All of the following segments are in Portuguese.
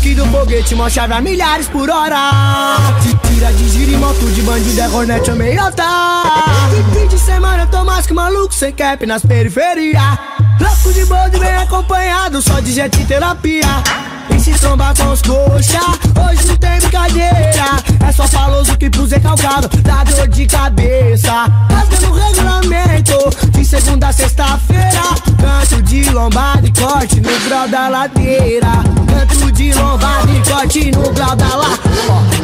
toque do foguete, mó chave a milhares por hora. Tira de giro e moto de bandido, é Hornet ou meiota. Fim de semana eu tô mais que maluco, sem cap nas periferias. Louco de bode bem acompanhado, só de jet e terapia. E se trombar com os coxa, hoje não tem brincadeira. É só faloso que pro Zé Calcado dá dor de cabeça. Rasgando o regulamento, de segunda a sexta-feira. Canto de lombada e corte no grau da ladeira. Canto de lombada e corte no grau da ladeira.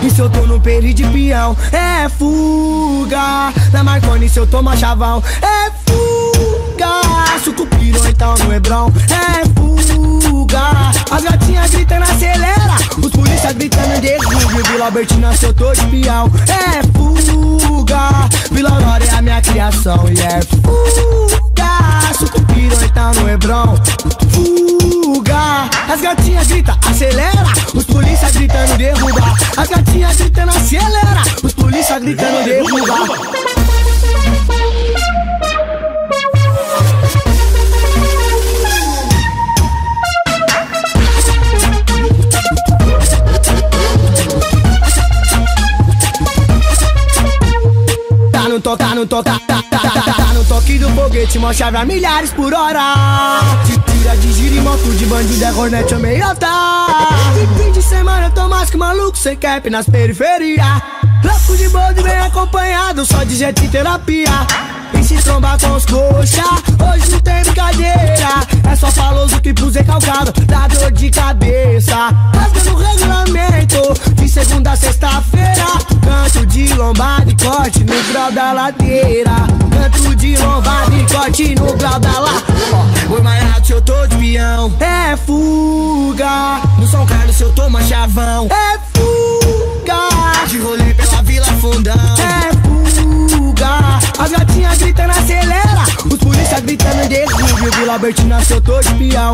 E se eu tô no peri de peão, é fuga. Na Marconi se eu tomo chavão, é fuga. Sucupiro então no Hebron, é fuga. As gatinhas gritando acelera, os polícia gritando derruba. Vila Albertina se eu tô de peão, é fuga. Vila Aurora é a minha criação e é fuga. Sucupiro então no Hebron, fuga. As gatinhas gritam acelera, os polícia gritando derruba. As gatinhas gritando acelera, os polícia gritando derruba. Tá no toque do foguete, mó chave a milhares por hora. Tira de giro e moto de bandido, é Hornet ou meiota. Fim de semana eu tô mais que maluco, sem cap nas periferias. Louco de bode bem acompanhado, só de jet e terapia. E se trombar com os coxa, hoje não tem brincadeira. É só faloso que pro Zé Calcado dá dor de cabeça. Rasgando o regulamento, de segunda a sexta-feira. Canto de lombada e corte no grau da ladeira. Canto de lombada e corte no grau da ladeira. Oi, mais rápido se eu tô de peão, é fuga. No São Carlos se eu tomo chavão, é fuga. De rolê pela Vila Fundão, é fuga. As gatinhas gritando acelera, os polícia gritando derruba. Vila Albertina se eu tô de peão.